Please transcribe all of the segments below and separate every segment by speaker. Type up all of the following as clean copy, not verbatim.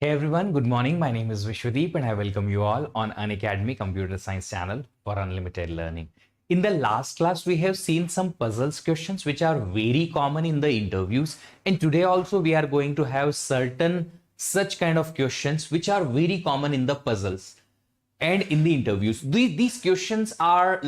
Speaker 1: Hey everyone, good morning. My name is Vishvadeep and I welcome you all on Unacademy Computer Science channel for unlimited learning. In the last class, we have seen some puzzles questions which are very common in the interviews. And today also we are going to have certain such kind of questions which are very common in the puzzles and in the interviews. These questions are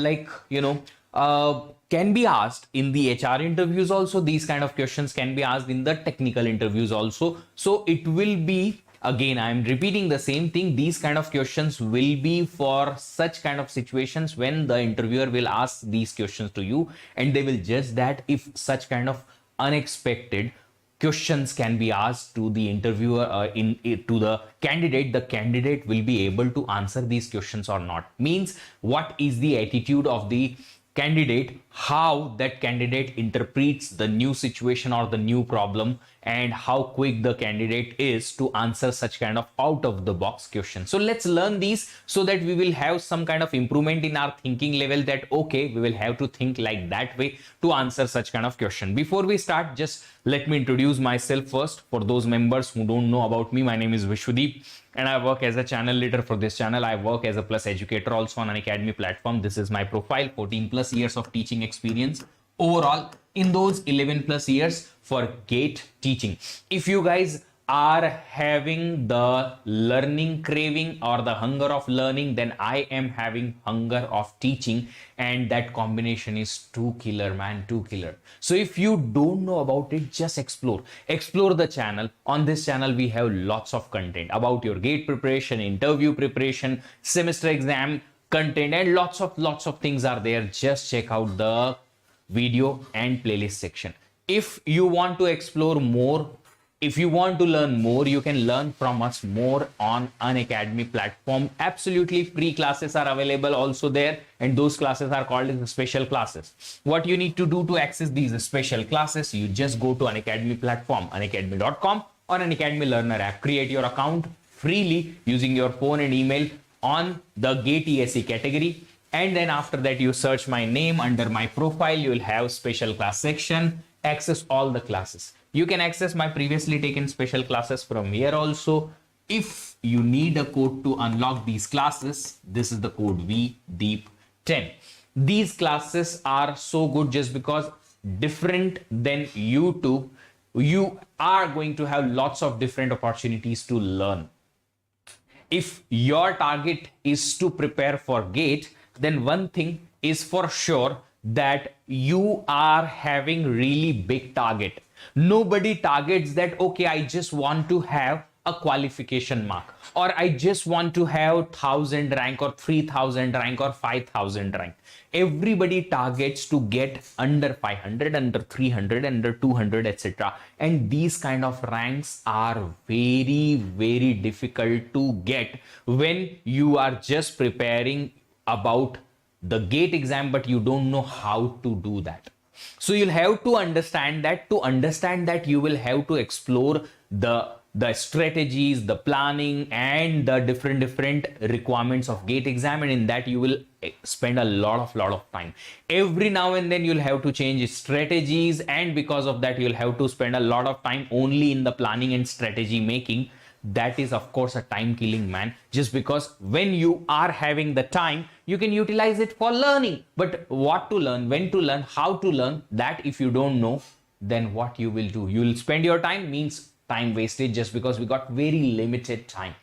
Speaker 1: can be asked in the HR interviews also. These kind of questions can be asked in the technical interviews also. So it will be, again, I am repeating the same thing. These kind of questions will be for such kind of situations when the interviewer will ask these questions to you, and they will judge that if such kind of unexpected questions can be asked to the interviewer to the candidate will be able to answer these questions or not. Means what is the attitude of the candidate, how that candidate interprets the new situation or the new problem, and how quick the candidate is to answer such kind of out of the box question. So let's learn these so that we will have some kind of improvement in our thinking level, that okay, we will have to think like that way to answer such kind of question. Before we start, just let me introduce myself first. For those members who don't know about me, my name is Vishvadeep and I work as a channel leader for this channel. I work as a plus educator also on Unacademy platform. This is my profile. 14 plus years of teaching experience overall, in those 11 plus years for GATE teaching. If you guys are having the learning craving or the hunger of learning, then I am having hunger of teaching, and that combination is too killer, man, too killer. So if you don't know about it, just explore the channel. On this channel we have lots of content about your GATE preparation, interview preparation, semester exam content, and lots of things are there. Just check out the video and playlist section. If you want to explore more, if you want to learn more, you can learn from us more on Unacademy platform. Absolutely free classes are available also there, and those classes are called as special classes. What you need to do to access these special classes, you just go to Unacademy platform, unacademy.com, or Unacademy Learner app. Create your account freely using your phone and email on the GATE ESE category, and then after that you search my name under my profile. You will have special class section. Access all the classes. You can access my previously taken special classes from here also. If you need a code to unlock these classes, this is the code VDEEP10. These classes are so good just because different than YouTube, you are going to have lots of different opportunities to learn. If your target is to prepare for GATE, then one thing is for sure, that you are having really big target. Nobody targets that, okay, I just want to have a qualification mark, or I just want to have 1000 rank or 3000 rank or 5000 rank. Everybody targets to get under 500, under 300, under 200, etc. And these kind of ranks are very difficult to get when you are just preparing about the GATE exam, but you don't know how to do that. So you'll have to understand that. To understand that, you will have to explore the strategies, the planning, and the different requirements of GATE exam, and in that you will spend a lot of time. Every now and then you'll have to change strategies, and because of that you'll have to spend a lot of time only in the planning and strategy making. That is of course a time killing, man, just because when you are having the time, you can utilize it for learning. But what to learn, when to learn, how to learn, that if you don't know, then what you will do, you will spend your time, means time wasted, just because we got very limited time.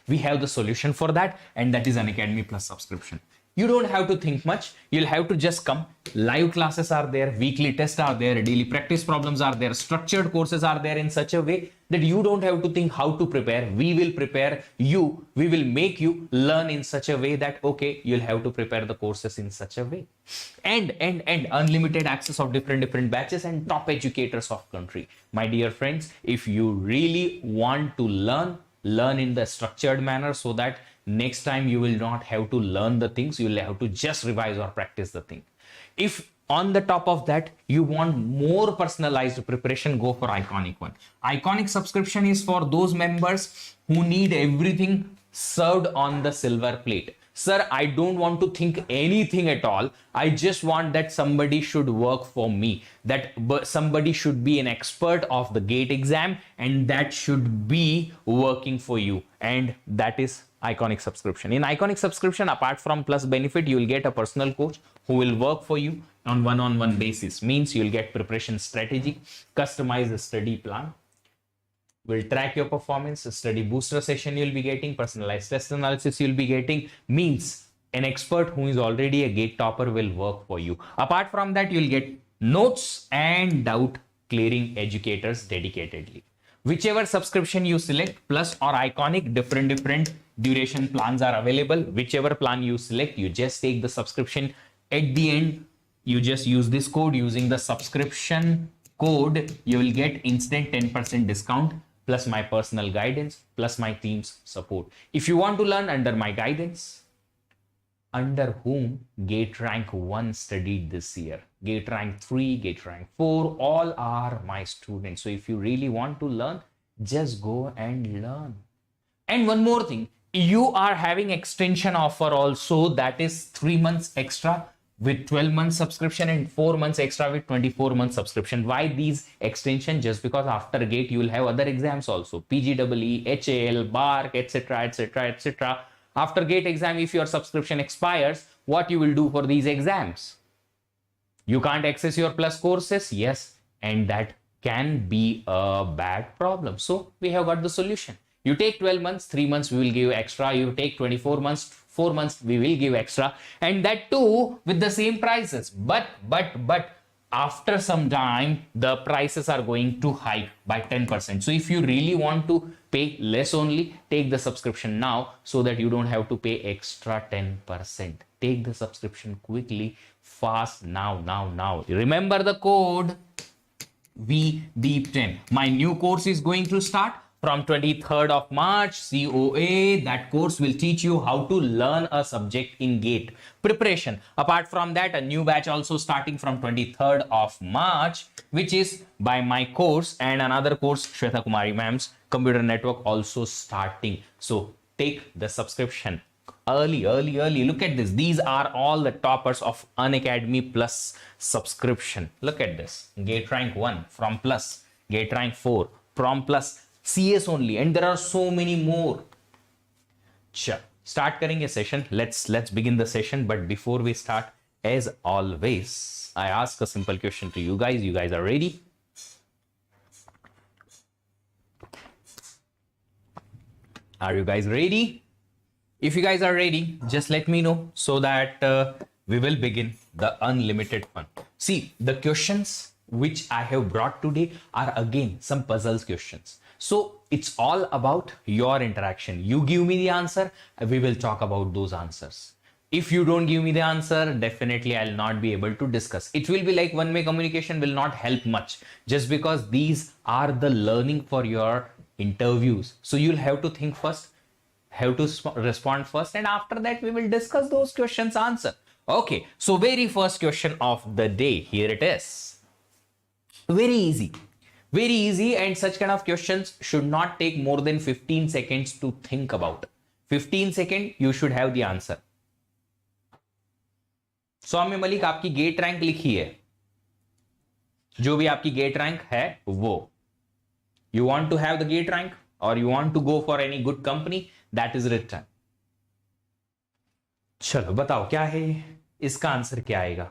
Speaker 1: We have the solution for that, and that is Unacademy Plus subscription. You don't have to think much. You'll have to just come. Live classes are there, weekly tests are there, daily practice problems are there, structured courses are there in such a way that you don't have to think how to prepare. We will prepare you. We will make you learn in such a way that, okay, you'll have to prepare the courses in such a way. And unlimited access of different batches and top educators of country. My dear friends, if you really want to learn in the structured manner, so that next time you will not have to learn the things, you will have to just revise or practice the thing. If on the top of that you want more personalized preparation, go for Iconic one. Iconic subscription is for those members who need everything served on the silver plate. Sir, I don't want to think anything at all. I just want that somebody should work for me, that somebody should be an expert of the GATE exam, and that should be working for you. And that is Iconic subscription. In Iconic subscription, apart from plus benefit, you will get a personal coach who will work for you on one-on-one basis. Means you'll get preparation strategy, customize study plan, will track your performance, study booster session you'll be getting, personalized test analysis you'll be getting. Means an expert who is already a GATE topper will work for you. Apart from that, you'll get notes and doubt clearing educators dedicatedly. Whichever subscription you select, plus or Iconic, different duration plans are available. Whichever plan you select, you just take the subscription. At the end, you just use this code. Using the subscription code, you will get instant 10% discount, plus my personal guidance, plus my team's support. If you want to learn under my guidance, under whom GATE rank 1 studied this year, GATE rank 3, GATE rank 4, all are my students. So if you really want to learn, just go and learn. And one more thing, you are having extension offer also, that is 3 months extra with 12 months subscription and 4 months extra with 24 months subscription. Why these extension? Just because after GATE you will have other exams also, PGEE, HAL, BARC, etc, etc, etc. After GATE exam, if your subscription expires, what you will do for these exams? You can't access your plus courses. Yes, and that can be a bad problem. So we have got the solution. You take 12 months, 3 months we will give extra. You take 24 months, 4 months we will give extra, and that too with the same prices. But after some time, the prices are going to hike by 10%. So if you really want to pay less only, take the subscription now so that you don't have to pay extra 10%. Take the subscription quickly, fast, now. Remember the code VDEEP10. My new course is going to start from 23rd of March, COA. That course will teach you how to learn a subject in GATE preparation. Apart from that, a new batch also starting from 23rd of March, which is by my course, and another course, Shweta Kumari ma'am's computer network, also starting. So take the subscription early. Look at this. These are all the toppers of Unacademy Plus subscription. Look at this. GATE rank 1 from Plus, GATE rank 4 from Plus, CS only, and there are so many more. Start करेंगे session. Let's begin the session. But before we start, as always, I ask a simple question to you guys. You guys are ready? Are you guys ready? If you guys are ready, just let me know so that we will begin the unlimited fun. See, the questions which I have brought today are again some puzzles questions. So it's all about your interaction. You give me the answer, we will talk about those answers. If you don't give me the answer, definitely I'll not be able to discuss. It will be like one-way communication will not help much, just because these are the learning for your interviews. So you'll have to think first, have to respond first, and after that we will discuss those questions answer. Okay, so very first question of the day, here it is. Very easy, and such kind of questions should not take more than 15 seconds to think about. 15 seconds, you should have the answer. सौम्य मलिक, आपकी gate rank लिखी है, जो भी आपकी gate rank है वो. You want to have the gate rank or you want to go for any good company, that is written. चलो बताओ क्या है इसका आंसर, क्या आएगा?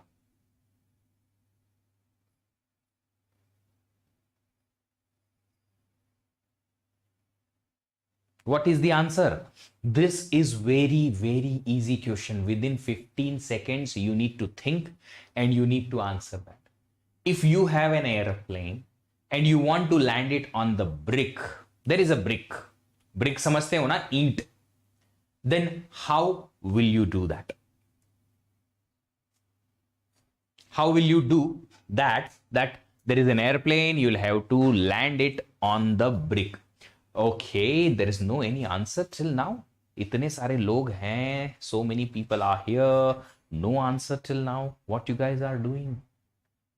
Speaker 1: What is the answer? This is very easy question. Within 15 seconds, you need to think and you need to answer that. If you have an airplane and you want to land it on the brick, there is a brick. Brick समझते हो ना, ईंट. Then how will you do that? How will you do that? That there is an airplane, you'll have to land it on the brick. Okay, there is no any answer till now. इतने सारे लोग हैं, so many people are here, no answer till now. What you guys are doing?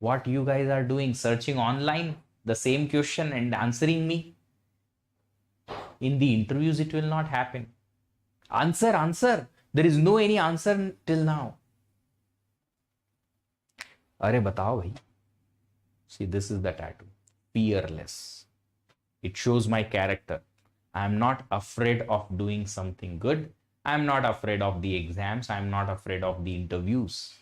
Speaker 1: What you guys are doing? Searching online the same question and answering me? In the interviews it will not happen. Answer. There is no any answer till now. अरे बताओ भाई. See, this is the tattoo. Fearless. It shows my character. I am not afraid of doing something good. I am not afraid of the exams. I am not afraid of the interviews.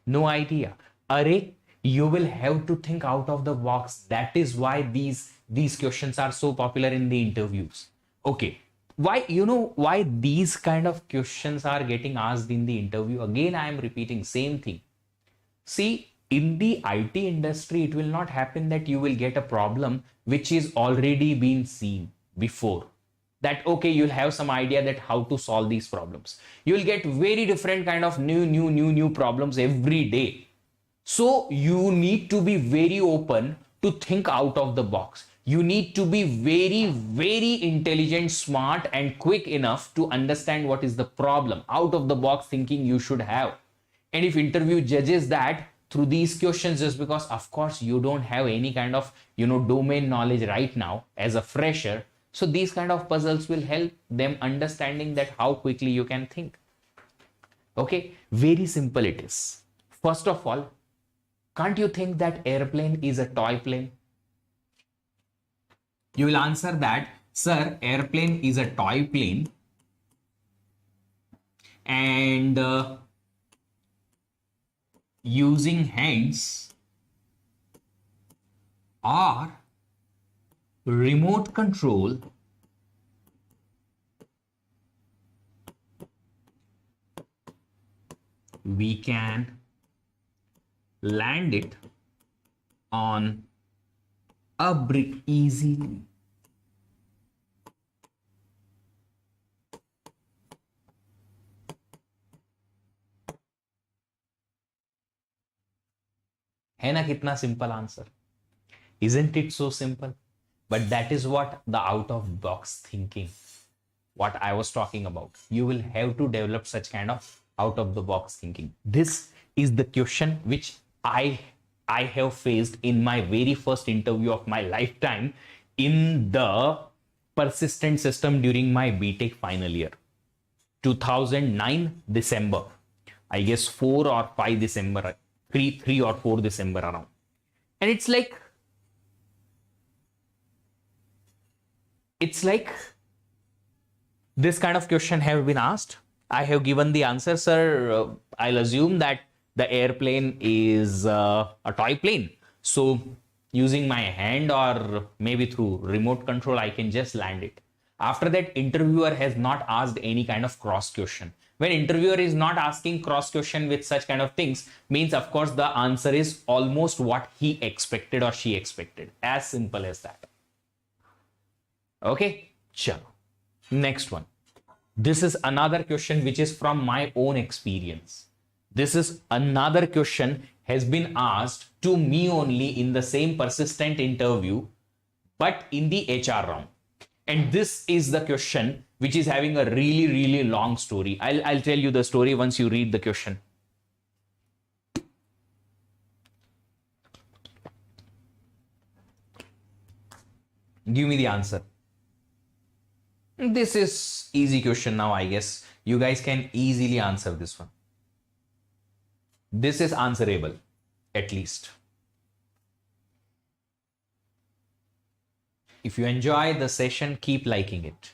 Speaker 1: No idea. Arey, you will have to think out of the box. That is why these questions are so popular in the interviews. Okay. Why, why these kind of questions are getting asked in the interview? Again, I am repeating same thing. See, in the IT industry, it will not happen that you will get a problem which is already been seen before. That, okay, you'll have some idea that how to solve these problems. You'll get very different kind of new problems every day. So you need to be very open to think out of the box. You need to be very, very intelligent, smart, and quick enough to understand what is the problem. Out of the box thinking you should have. And if interview judges that through these questions, just because of course you don't have any kind of domain knowledge right now as a fresher, so these kind of puzzles will help them understanding that how quickly you can think. Okay, very simple it is. First of all, can't you think that airplane is a toy plane? You will answer that, sir, airplane is a toy plane, and using hands or remote control we can land it on a brick easily. है ना कितना simple answer? Isn't it so simple? But that is what the out of box thinking, what I was talking about. You will have to develop such kind of out of the box thinking. This is the question which I have faced in my very first interview of my lifetime in the persistent system during my BTech final year. 2009 December. I guess 4 or 5 December. 3 or 4 December around. And it's like this kind of question have been asked. I have given the answer, sir. I'll assume that the airplane is a toy plane. So using my hand or maybe through remote control, I can just land it. After that, interviewer has not asked any kind of cross question. When interviewer is not asking cross question with such kind of things, means of course the answer is almost what he expected or she expected. As simple as that. Okay, chalo. Next one. This is another question which is from my own experience. This is another question has been asked to me only in the same persistent interview, but in the HR round. And this is the question which is having a really, really long story. I'll tell you the story once you read the question. Give me the answer. This is easy question now, I guess. You guys can easily answer this one. This is answerable, at least. If you enjoy the session, keep liking it.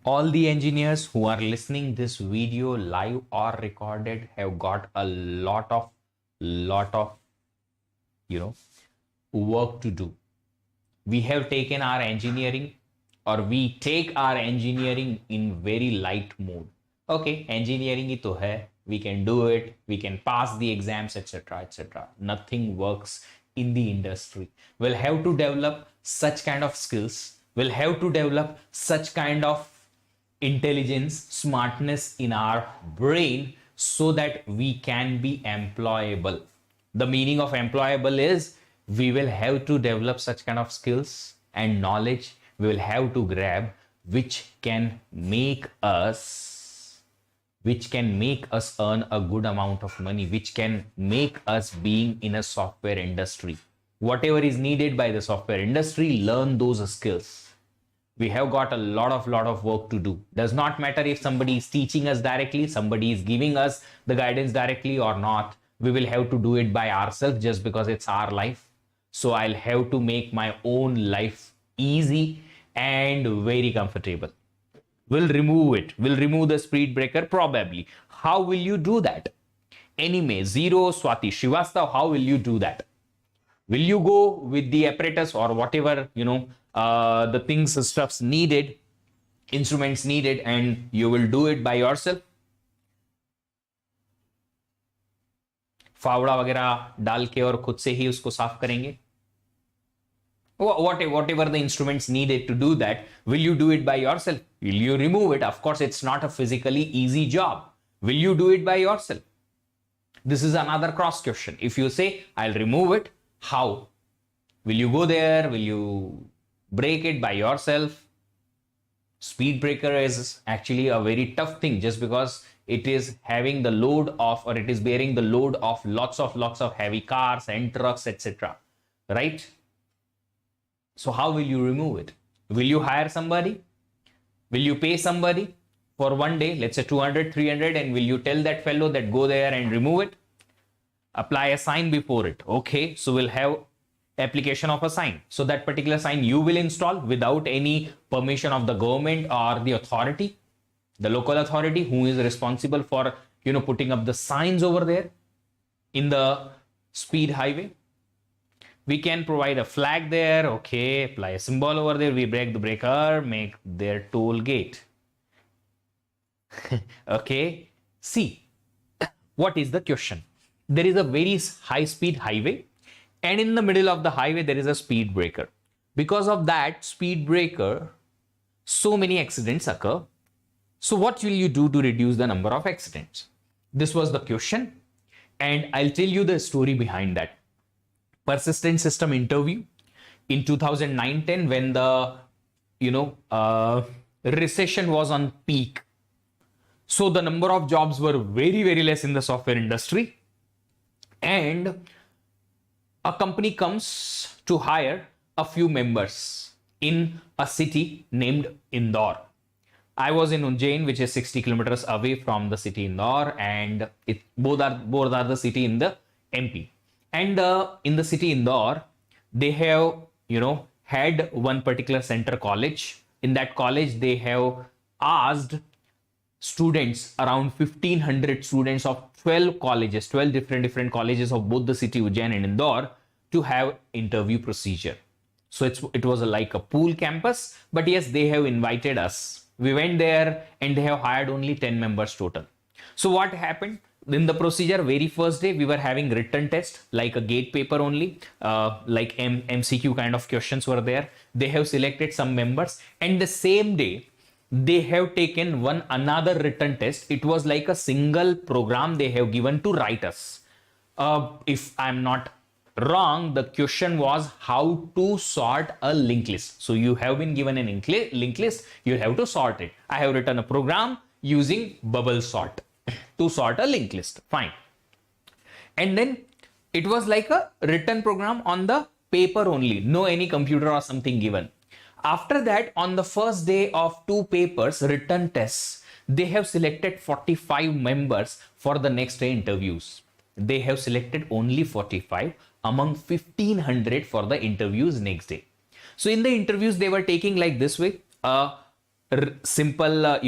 Speaker 1: All the engineers who are listening this video live or recorded have got a lot of work to do. We have taken our engineering, or we take our engineering in very light mode. Okay, engineering hi to hai, we can do it, we can pass the exams, etc., etc. Nothing works in the industry. We'll have to develop such kind of skills. We'll have to develop such kind of intelligence, smartness in our brain so that we can be employable. The meaning of employable is we will have to develop such kind of skills and knowledge. We will have to grab which can make us earn a good amount of money, which can make us being in a software industry. Whatever is needed by the software industry, learn those skills. We have got a lot of work to do. Does not matter if somebody is teaching us directly, somebody is giving us the guidance directly or not. We will have to do it by ourselves just because it's our life. So I'll have to make my own life easy and very comfortable. We'll remove it. We'll remove the speed breaker probably. How will you do that? Anime, Zero, Swati, Srivastav, how will you do that? Will you go with the apparatus or whatever, the things, stuffs needed, instruments needed, and you will do it by yourself? फावड़ा वगैरह डाल के और खुद से ही उसको साफ करेंगे? Whatever the instruments needed to do that, will you do it by yourself? Will you remove it? Of course, it's not a physically easy job. Will you do it by yourself? This is another cross question. If you say, I'll remove it, how? Will you go there? Will you break it by yourself? Speed breaker is actually a very tough thing just because it is having the load of, or it is bearing the load of lots of heavy cars and trucks, etc. Right? So how will you remove it? Will you hire somebody? Will you pay somebody for one day, let's say 200, 300, and will you tell that fellow that go there and remove it? Apply a sign before it. Okay, so we'll have application of a sign. So that particular sign you will install without any permission of the government or the authority, the local authority who is responsible for, putting up the signs over there in the speed highway. We can provide a flag there. Okay, apply a symbol over there. We break the breaker, make their toll gate. Okay, see, what is the question? There is a very high speed highway, and in the middle of the highway there is a speed breaker. Because of that speed breaker, so many accidents occur. So what will you do to reduce the number of accidents? This was the question, and I'll tell you the story behind that. Persistent system interview in 2009-10, when the recession was on peak. So the number of jobs were very less in the software industry, and a company comes to hire a few members in a city named Indore. I was in Ujjain, which is 60 kilometers away from the city Indore, and both are the city in the MP. And in the city Indore, they have, had one particular center college. In that college, they have asked students, around 1500 students of 12 colleges, 12 different colleges of both the city Ujjain and Indore, to have interview procedure. So it was like a pool campus, but yes, they have invited us. We went there and they have hired only 10 members total. So what happened? In the procedure, very first day, we were having written test, like a GATE paper only, like MCQ kind of questions were there. They have selected some members, and the same day, they have taken another written test. It was like a single program they have given to write us. If I'm not wrong, the question was how to sort a linked list. So you have been given a linked list, you have to sort it. I have written a program using bubble sort to sort a linked list. Fine. And then it was like a written program on the paper only, no any computer or something given. After that, on the first day of 2 papers, written tests, they have selected 45 members for the next day interviews. They have selected only 45 among 1500 for the interviews next day. So in the interviews, they were taking like this way, simple,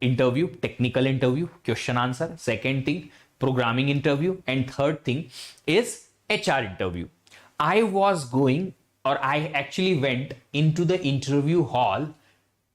Speaker 1: interview, technical interview, question answer. Second thing, programming interview. And third thing is HR interview. I actually went into the interview hall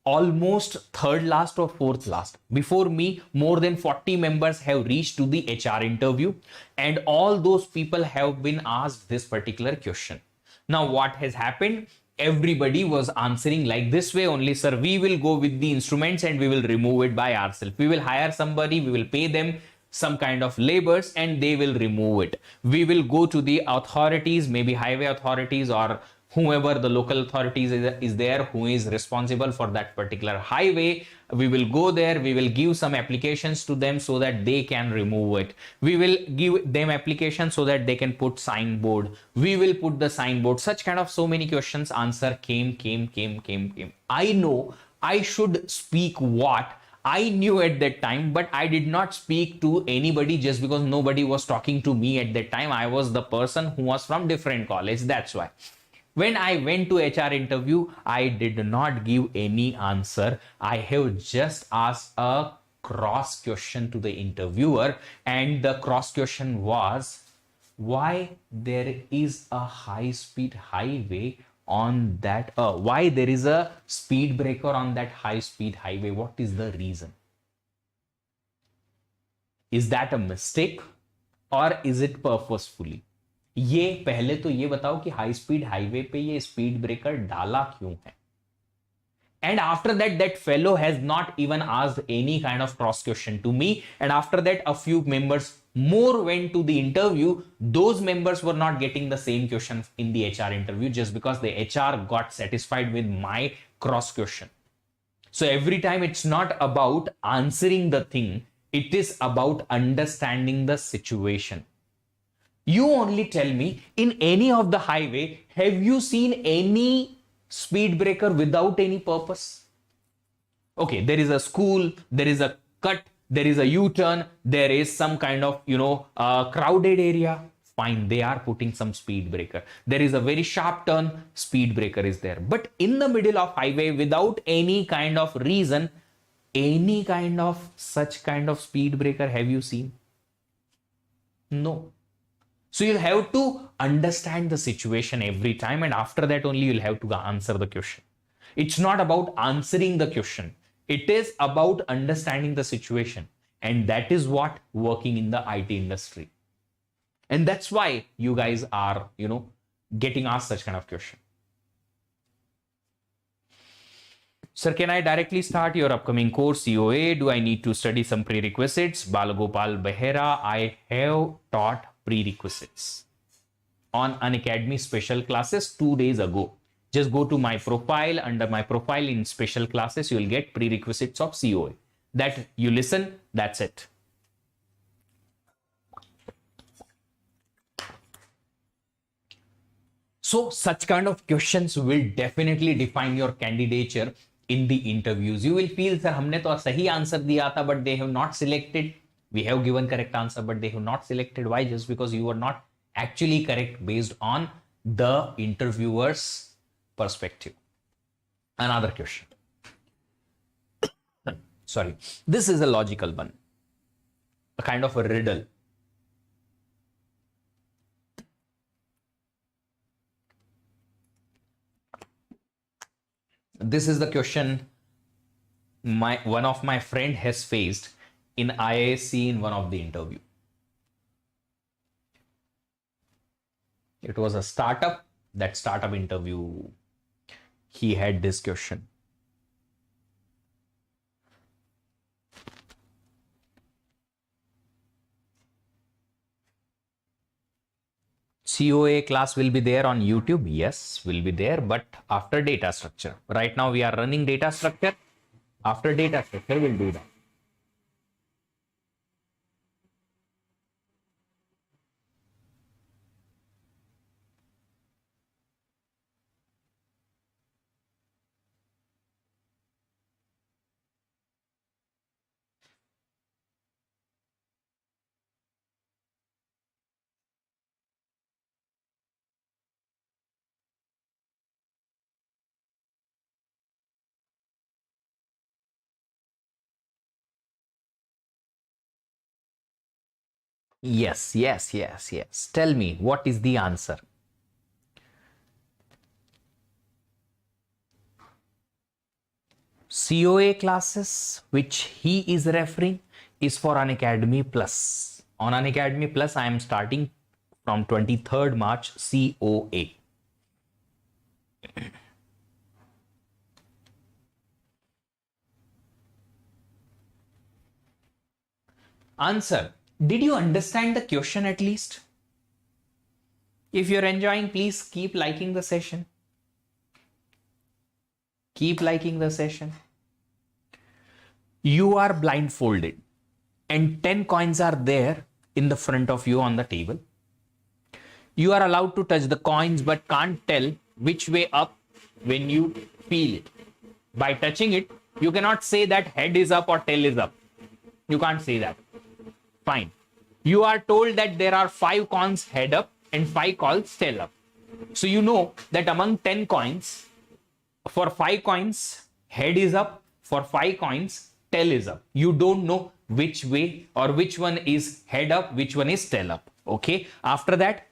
Speaker 1: almost third last or fourth last. Before me, more than 40 members have reached to the HR interview, and all those people have been asked this particular question. Now what has happened? Everybody was answering like this way only, sir, we will go with the instruments and we will remove it by ourselves. We will hire somebody, we will pay them some kind of labors and they will remove it. We will go to the authorities, maybe highway authorities or whoever the local authorities is there who is responsible for that particular highway. We will go there, we will give some applications to them so that they can remove it. We will give them applications so that they can put signboard. We will put the signboard. Such kind of so many questions. Answer came. I know I should speak what I knew at that time, but I did not speak to anybody just because nobody was talking to me at that time. I was the person who was from different college. That's why. When I went to HR interview, I did not give any answer. I have just asked a cross question to the interviewer, and the cross question was why there is a high speed highway on that, why there is a speed breaker on that high speed highway. What is the reason? Is that a mistake or is it purposefully? ये पहले तो ये बताओ कि high speed highway पे ये speed breaker डाला क्यों है. And after that, that fellow has not even asked any kind of cross question to me. And after that, a few members more went to the interview. Those members were not getting the same question in the HR interview just because the HR got satisfied with my cross question. So every time it's not about answering the thing, it is about understanding the situation. You only tell me, in any of the highway, have you seen any speed breaker without any purpose? Okay, there is a school, there is a cut, there is a U-turn, there is some kind of, crowded area. Fine, they are putting some speed breaker. There is a very sharp turn, speed breaker is there. But in the middle of highway, without any kind of reason, any kind of such kind of speed breaker have you seen? No. So you'll have to understand the situation every time, and after that only you'll have to answer the question. It's not about answering the question. It is about understanding the situation. And that is what working in the IT industry. And that's why you guys are, getting asked such kind of question. Sir, can I directly start your upcoming course, COA? Do I need to study some prerequisites? Balagopal Behera, I have taught prerequisites on Unacademy special classes 2 days ago. Just go to my profile. Under my profile in special classes, you will get prerequisites of COA. That you listen, that's it. So such kind of questions will definitely define your candidature in the interviews. You will feel, sir, हमने तो सही answer दिया था, but they have not selected. We have given correct answer, but they have not selected. Why? Just because you were not actually correct based on the interviewer's perspective. Another question. Sorry. This is a logical one. A kind of a riddle. This is the question one of my friend has faced in IISc in one of the interview. It was a startup. That startup interview, he had this question. COA class will be there on YouTube. Yes, will be there, but after data structure. Right now we are running data structure. After data structure, we'll do that. Yes. Tell me, what is the answer? COA classes, which he is referring, is for Unacademy Plus. On Unacademy Plus, I am starting from 23rd March COA. Answer. Did you understand the question at least? If you're enjoying, please keep liking the session. Keep liking the session. You are blindfolded and 10 coins are there in the front of you on the table. You are allowed to touch the coins but can't tell which way up when you feel it. By touching it, you cannot say that head is up or tail is up. You can't say that. Fine. You are told that there are 5 coins head up and 5 coins tail up. So you know that among 10 coins, for 5 coins, head is up. For 5 coins, tail is up. You don't know which way or which one is head up, which one is tail up. Okay. After that,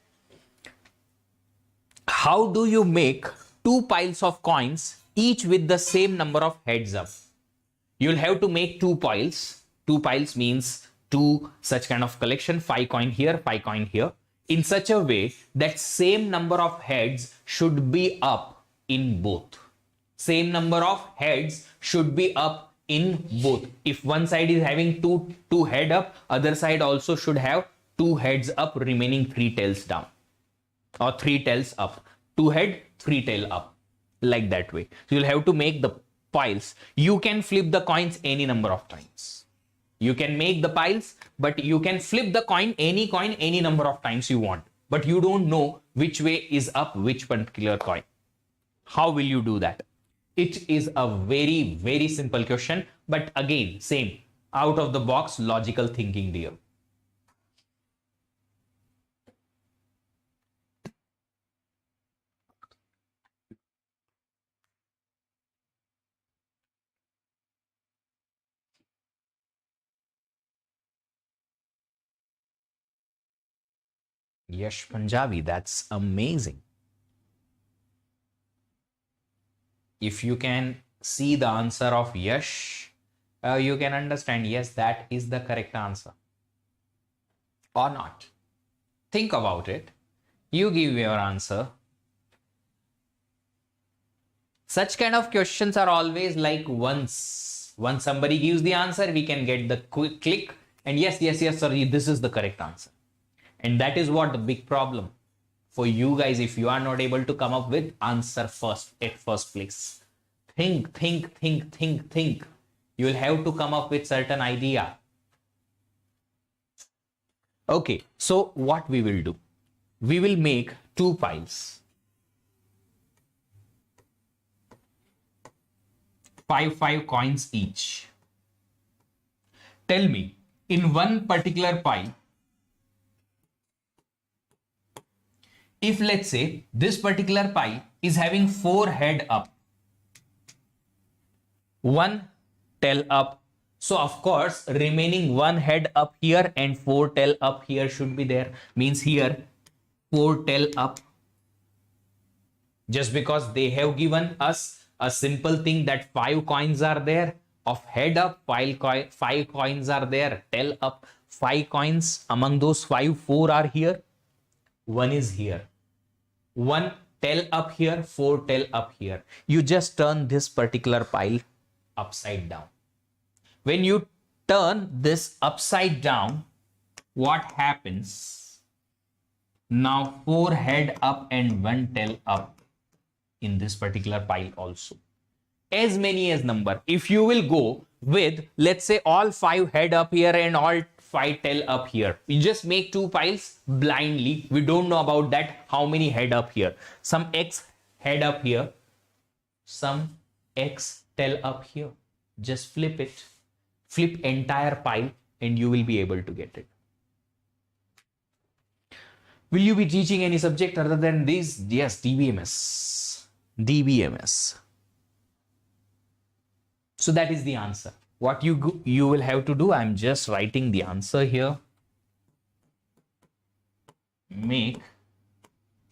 Speaker 1: how do you make 2 piles of coins, each with the same number of heads up? You'll have to make 2 piles. 2 piles means 2 such kind of collection, 5 coin here, 5 coin here, in such a way that same number of heads should be up in both. Same number of heads should be up in both. If one side is having two head up, other side also should have 2 heads up, remaining 3 tails down, or 3 tails up. 2 head, 3 tail up, like that way. So you'll have to make the piles. You can flip the coins any number of times. You can make the piles, but you can flip the coin, any number of times you want. But you don't know which way is up, which particular coin. How will you do that? It is a very, very simple question, but again, same, out of the box logical thinking, dear. Yash Punjabi, that's amazing. If you can see the answer of Yash, you can understand, yes, that is the correct answer. Or not. Think about it. You give your answer. Such kind of questions are always like once somebody gives the answer, we can get the quick click and yes, sorry, this is the correct answer. And that is what the big problem for you guys, if you are not able to come up with answer at first place. Think. You will have to come up with certain idea. Okay, so what we will do? We will make 2 piles. 5 coins each. Tell me, in one particular pile, if let's say this particular pile is having 4 head up, 1 tail up, so of course remaining 1 head up here and 4 tail up here should be there. Means here 4 tail up, just because they have given us a simple thing that 5 coins are there of head up, 5 coins are there tail up, 5 coins, among those 5, 4 are here, 1 is here, 1 tail up here, 4 tail up here. You just turn this particular pile upside down. When you turn this upside down, what happens? Now 4 head up and 1 tail up in this particular pile also. As many as number. If you will go with, let's say, all 5 head up here and all 5 tail up here, you just make 2 piles blindly. We don't know about that, how many head up here. Some X head up here, some X tail up here. Just flip it. Flip entire pile and you will be able to get it. Will you be teaching any subject other than this? Yes, DBMS. So that is the answer. What you will have to do, I'm just writing the answer here. Make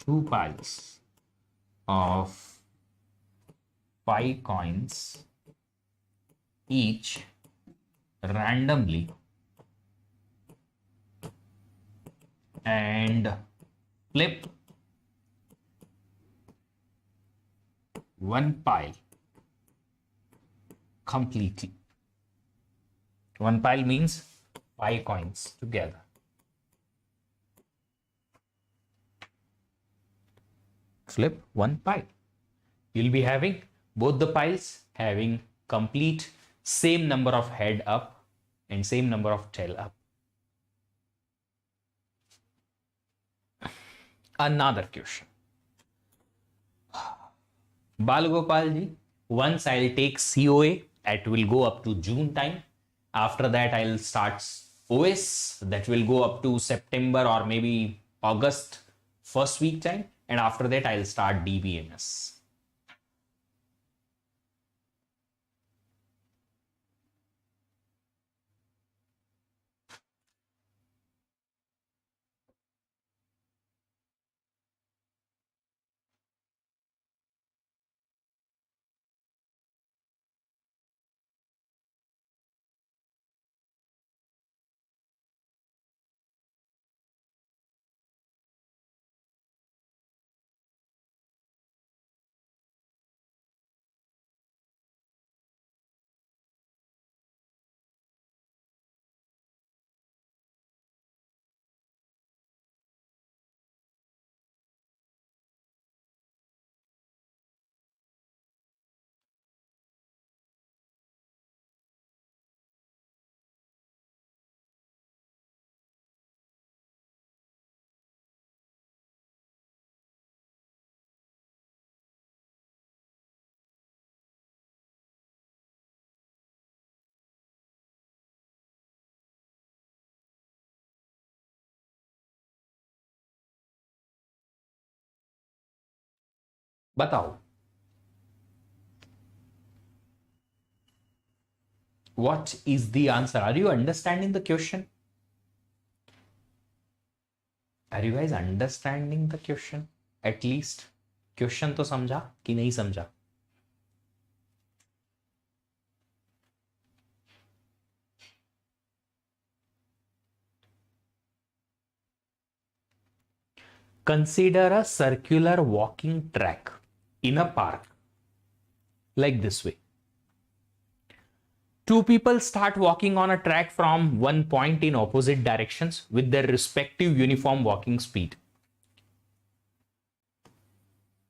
Speaker 1: 2 piles of 5 coins each randomly and flip 1 pile completely. 1 pile means 5 coins together. Flip 1 pile. You'll be having Both the piles having complete same number of head up and same number of tail up. Another question. Balgopal ji, once I'll take COA, it will go up to June time. After that, I'll start OS, that will go up to September or maybe August first week time. And after that, I'll start DBMS. Batao. What is the answer? Are you understanding the question? Are you guys understanding the question? At least question तो समझा कि नहीं समझा? Consider a circular walking track in a park like this way. Two people start walking on a track from one point in opposite directions with their respective uniform walking speed.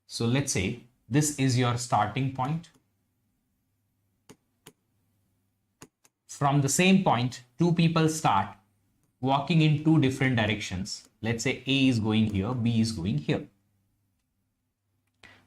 Speaker 1: So let's say this is your starting point. From the same point, two people start walking in two different directions. Let's say A is going here, B is going here,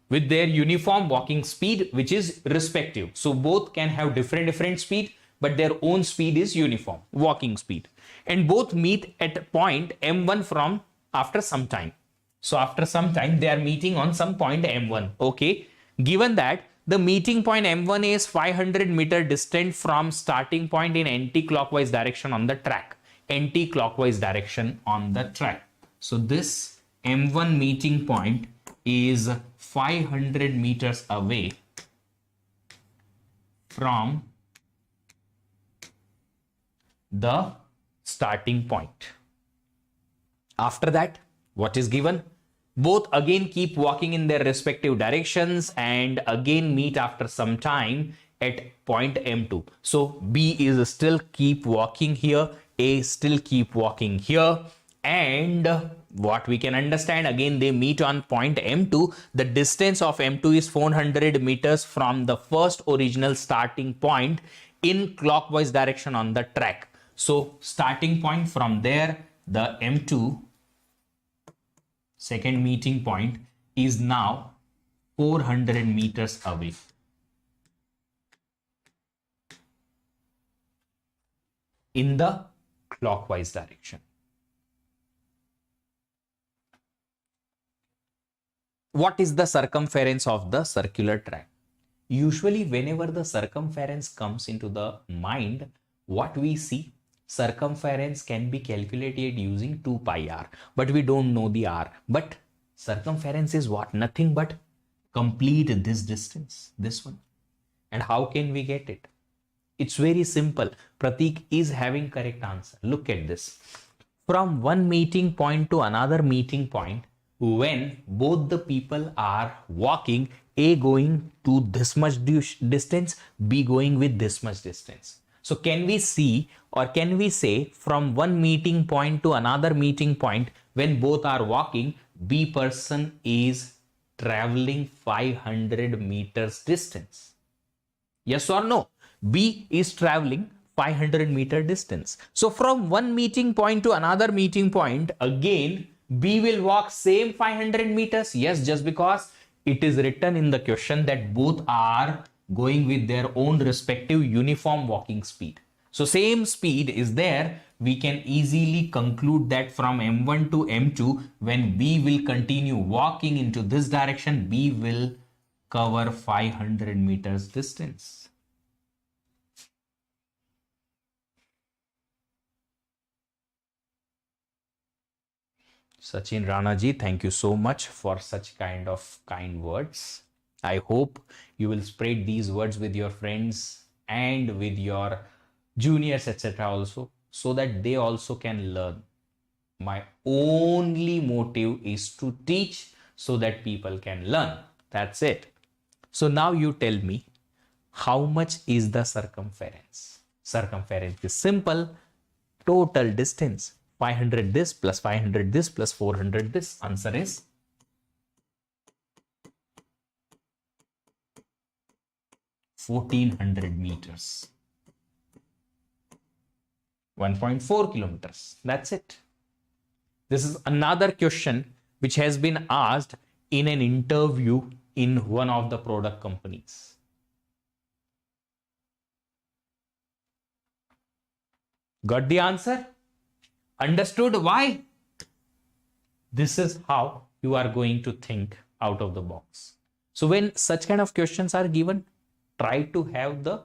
Speaker 1: with their uniform walking speed, which is respective. So both can have different speed, but their own speed is uniform walking speed. And both meet at point M1 from after some time. So after some time, they are meeting on some point M1. Okay. Given that the meeting point M1 is 500 meter distant from starting point in anti-clockwise direction on the track. Anti-clockwise direction on the track. So this M1 meeting point is 500 meters away from the starting point. After that, what is given? Both again keep walking in their respective directions and again meet after some time at point M2. So B is still keep walking here, A still keep walking here, and what we can understand, again they meet on point M2. The distance of M2 is 400 meters from the first original starting point in clockwise direction on the track. So starting point from there, the M2 second meeting point is now 400 meters away. In the clockwise direction. What is the circumference of the circular track? Usually whenever the circumference comes into the mind, what we see, circumference can be calculated using 2 pi r, but we don't know the r. But circumference is what? Nothing but complete this distance, this one. And how can we get it? It's very simple. Pratik is having correct answer. Look at this. From one meeting point to another meeting point, when both the people are walking, A going to this much distance, B going with this much distance. So can we see, or can we say, from one meeting point to another meeting point, when both are walking, B person is traveling 500 meters distance. Yes or no? B is traveling 500-meter distance. So from one meeting point to another meeting point, again, B will walk same 500 meters. Yes, just because it is written in the question that both are going with their own respective uniform walking speed. So same speed is there. We can easily conclude that from M1 to M2, when B will continue walking into this direction, B will cover 500 meters distance. Sachin Rana ji, thank you so much for such kind words. I hope you will spread these words with your friends and with your juniors, etc. also, so that they also can learn. My only motive is to teach so that people can learn. That's it. So now you tell me, how much is the circumference? Circumference is simple. Total distance. 500 this plus 500 this plus 400 this. Answer is 1400 meters. 1.4 kilometers. That's it. This is another question which has been asked in an interview in one of the product companies. Got the answer? Understood why? This is how you are going to think out of the box. So when such kind of questions are given, try to have the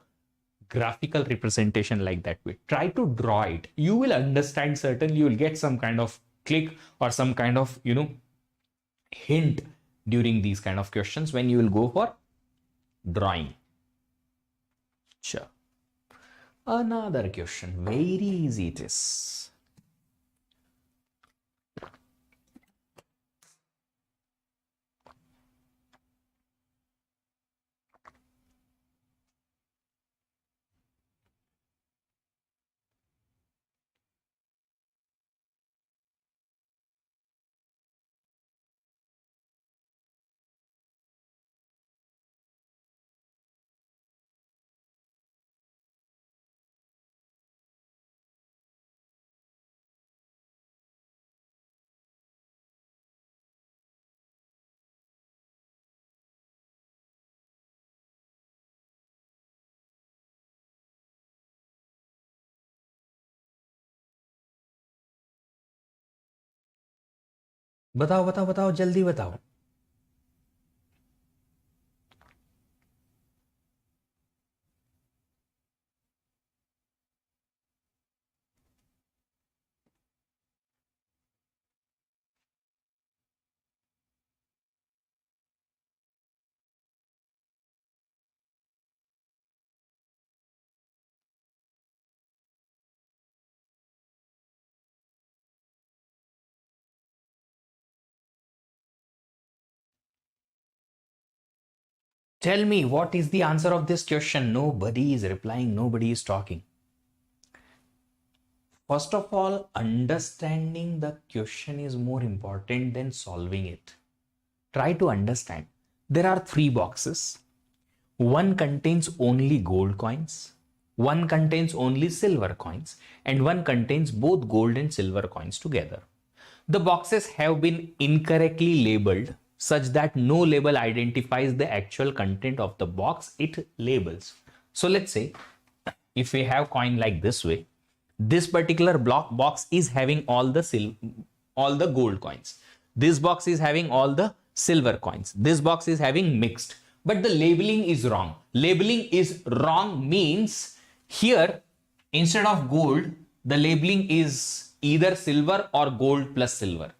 Speaker 1: graphical representation like that way. Try to draw it. You will understand, certainly you will get some kind of click or some kind of, hint during these kind of questions when you will go for drawing. Sure. Another question, very easy it is. बताओ जल्दी बताओ. Tell me, what is the answer of this question? Nobody is replying, nobody is talking. First of all, understanding the question is more important than solving it. Try to understand. There are 3 boxes. One contains only gold coins, one contains only silver coins, and one contains both gold and silver coins together. The boxes have been incorrectly labeled such that no label identifies the actual content of the box it labels. So let's say if we have coin like this way, this particular box is having all the gold coins. This box is having all the silver coins. This box is having mixed, but the labeling is wrong. Labeling is wrong means here instead of gold, the labeling is either silver or gold plus silver.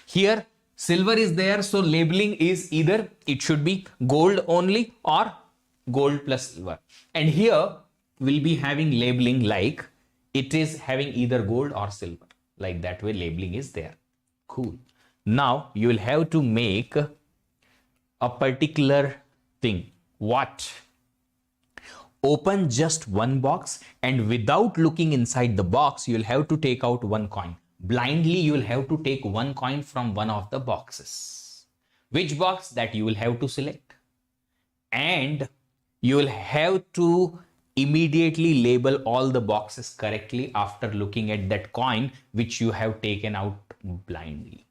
Speaker 1: Here silver is there, so labeling is either it should be gold only or gold plus silver. And here we'll be having labeling like it is having either gold or silver. Like that way labeling is there. Cool. Now you will have to make a particular thing. What? Open just one box and without looking inside the box, you'll have to take out one coin. Blindly, you'll have to take one coin from one of the boxes. which box that you will have to select, and you will have to immediately label all the boxes correctly after looking at that coin which you have taken out blindly.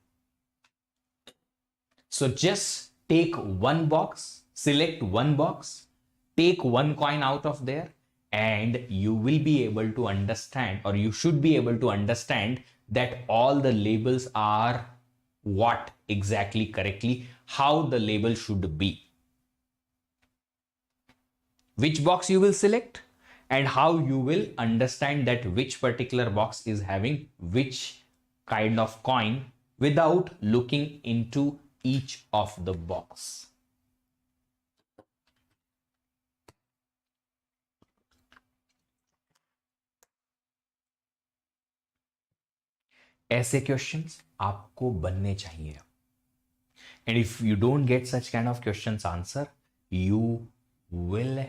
Speaker 1: So just take one box, select one box, take one coin out of there, and you will be able to understand, or you should be able to understand, that all the labels are what exactly correctly, how the label should be. Which box you will select and how you will understand that which particular box is having which kind of coin without looking into each of the box. ऐसे questions आपको बनने चाहिए. And if you don't get such kind of questions answer, you will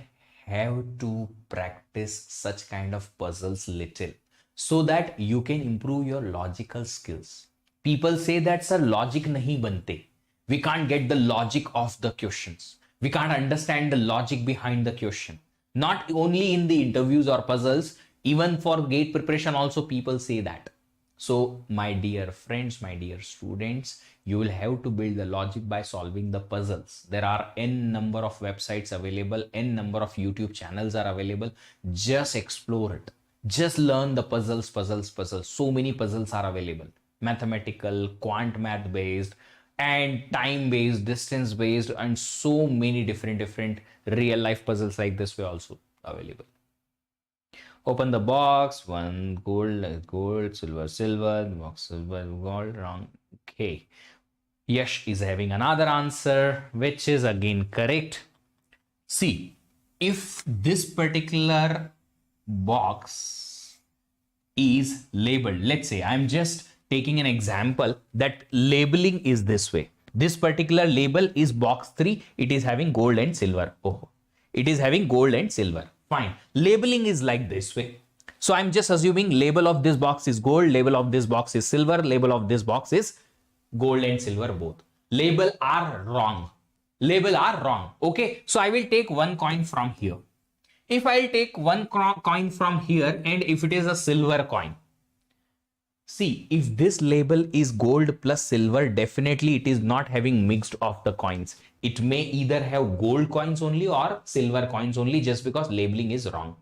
Speaker 1: have to practice such kind of puzzles little so that you can improve your logical skills. People say that sir logic nahi bante. We can't get the logic of the questions. We can't understand the logic behind the question. Not only in the interviews or puzzles, even for GATE preparation also people say that. So my dear friends, my dear students, you will have to build the logic by solving the puzzles. There are n number of websites available, n number of YouTube channels are available. Just explore it. Just learn the puzzles. So many puzzles are available. Mathematical, quant math based, and time based, distance based, and so many different real life puzzles like this were also available. Open the box. One gold, silver, box silver, gold, wrong. Okay. Yash is having another answer, which is again correct. See, if this particular box is labeled, let's say I'm just taking an example that labeling is this way. This particular label is box 3. It is having gold and silver. Oh, it is having gold and silver. Fine. Labeling is like this way. So I'm just assuming label of this box is gold, label of this box is silver, label of this box is gold and silver both. Label are wrong. Label are wrong. Okay. So I will take one coin from here. If I'll take one coin from here and if it is a silver coin, see, if this label is gold plus silver, definitely it is not having mixed of the coins. It may either have gold coins only or silver coins only, just because labeling is wrong.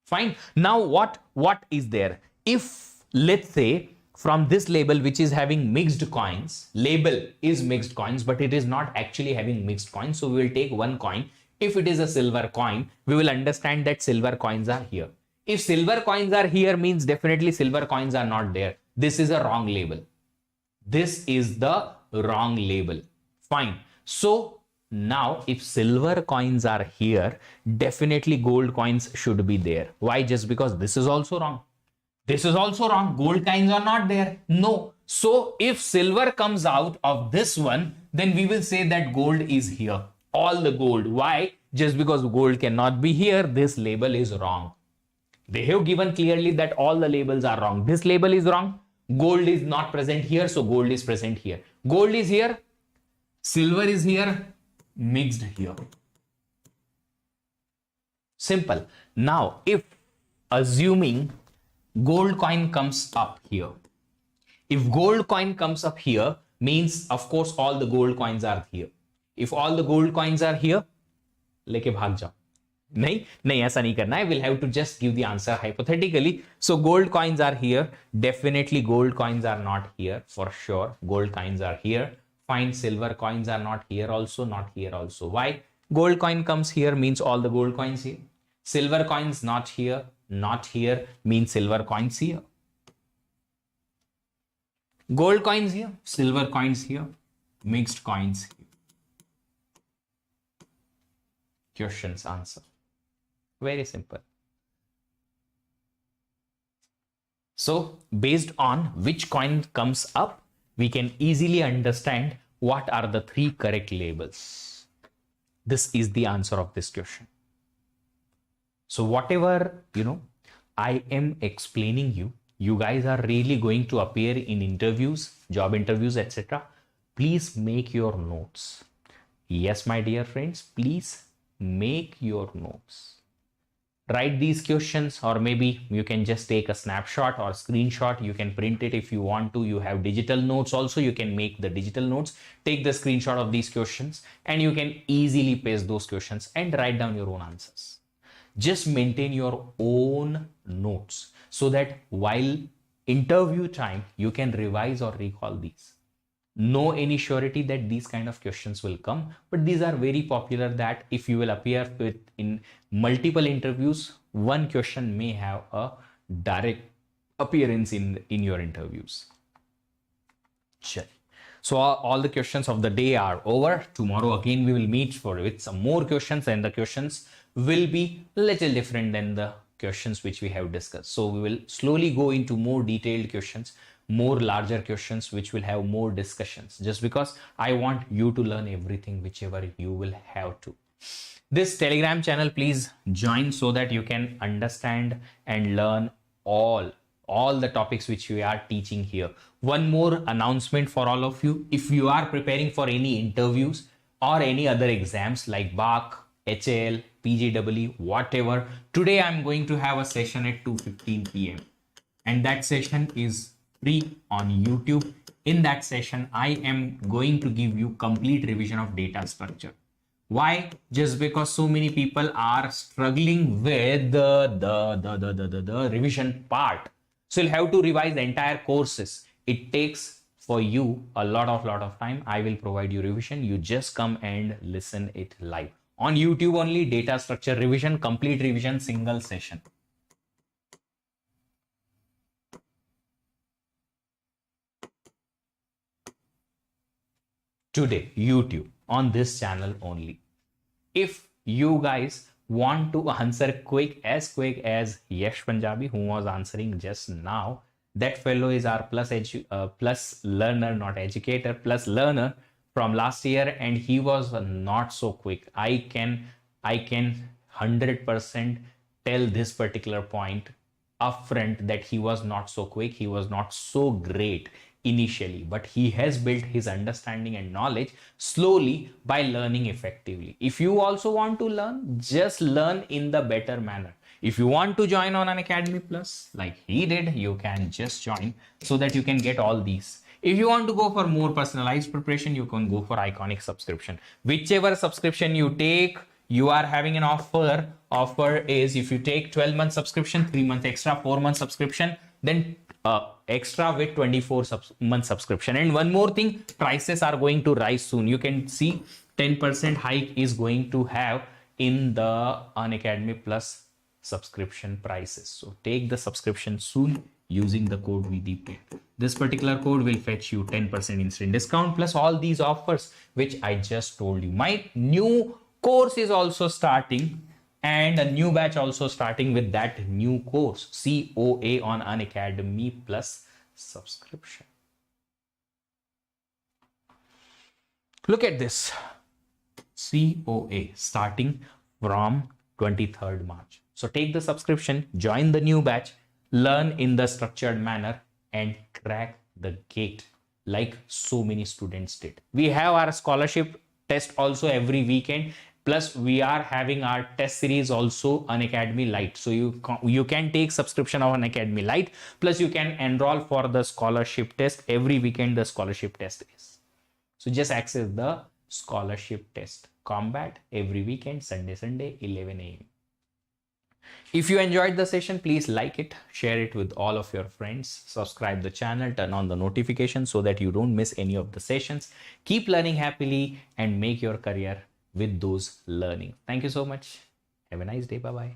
Speaker 1: Fine. Now what is there? If let's say from this label which is having mixed coins, label is mixed coins, but it is not actually having mixed coins. So we will take one coin. If it is a silver coin, we will understand that silver coins are here. If silver coins are here, means definitely silver coins are not there. This is a wrong label. This is the wrong label. Fine. So now if silver coins are here, definitely gold coins should be there. Why? Just because this is also wrong. This is also wrong. Gold coins are not there. No. So if silver comes out of this one, then we will say that gold is here. All the gold. Why? Just because gold cannot be here. This label is wrong. They have given clearly that all the labels are wrong. This label is wrong. Gold is not present here, so gold is present here. Gold is here. Silver is here. Mixed here. Simple. Now, if assuming gold coin comes up here. If gold coin comes up here, means of course all the gold coins are here. If all the gold coins are here, लेके भाग जाओ. नहीं ऐसा नहीं करना है. We'll have to just give the answer hypothetically. So gold coins are here. Definitely gold coins are not here for sure. Gold coins are here. Fine. Silver coins are not here also, not here also. Why? Gold coin comes here means all the gold coins here. Silver coins not here, not here means silver coins here. Gold coins here, silver coins here, mixed coins here. Questions answer. Very simple. So based on which coin comes up, we can easily understand what are the 3 correct labels. This is the answer of this question. So whatever, I am explaining you, you guys are really going to appear in interviews, job interviews, etc., please make your notes. Yes, my dear friends, please make your notes. Write these questions, or maybe you can just take a snapshot or screenshot. You can print it if you want to. You have digital notes also. You can make the digital notes, take the screenshot of these questions, and you can easily paste those questions and write down your own answers. Just maintain your own notes so that while interview time, you can revise or recall these. No any surety that these kind of questions will come, but these are very popular that if you will appear with in multiple interviews, one question may have a direct appearance in your interviews. Sure. So all the questions of the day are over. Tomorrow again we will meet with some more questions, and the questions will be little different than the questions which we have discussed. So we will slowly go into more detailed questions, more larger questions which will have more discussions, just because I want you to learn everything whichever you will have to. This Telegram channel, please join so that you can understand and learn all the topics which we are teaching here. One more announcement for all of you. If you are preparing for any interviews or any other exams like BAC, HAL, PGW, whatever, today I'm going to have a session at 2:15 p.m. and that session is free on YouTube. In that session, I am going to give you complete revision of data structure. Why? Just because so many people are struggling with the revision part. So you'll have to revise the entire courses. It takes for you a lot of time. I will provide you revision. You just come and listen it live. On YouTube only, data structure revision, complete revision, single session. Today, YouTube, on this channel only. If you guys want to answer quick as Yash Punjabi, who was answering just now, that fellow is our plus learner, not educator, plus learner from last year, and he was not so quick. I can 100% tell this particular point upfront that he was not so quick, he was not so great initially, but he has built his understanding and knowledge slowly by learning effectively. If you also want to learn, just learn in the better manner. If you want to join on Unacademy Plus like he did, you can just join so that you can get all these. If you want to go for more personalized preparation, you can go for Iconic subscription. Whichever subscription you take, you are having an offer. Offer is if you take 12-month subscription, 3 months extra, 4-month subscription, then extra with 24-month subscription. And one more thing, prices are going to rise soon. You can see 10% hike is going to have in the Unacademy Plus subscription prices. So take the subscription soon using the code VDP. This particular code will fetch you 10% instant discount plus all these offers which I just told you. My new course is also starting, and a new batch also starting with that new course, COA on Unacademy Plus subscription. Look at this, COA starting from 23rd March. So take the subscription, join the new batch, learn in the structured manner, and crack the gate like so many students did. We have our scholarship test also every weekend. Plus, we are having our test series also Unacademy Lite. So you can take subscription of Unacademy Lite. Plus, you can enroll for the scholarship test. Every weekend, the scholarship test is. So just access the scholarship test combat every weekend, Sunday, 11 a.m. If you enjoyed the session, please like it, share it with all of your friends, subscribe the channel, turn on the notifications so that you don't miss any of the sessions. Keep learning happily and make your career with those learning. Thank you so much. Have a nice day. Bye-bye.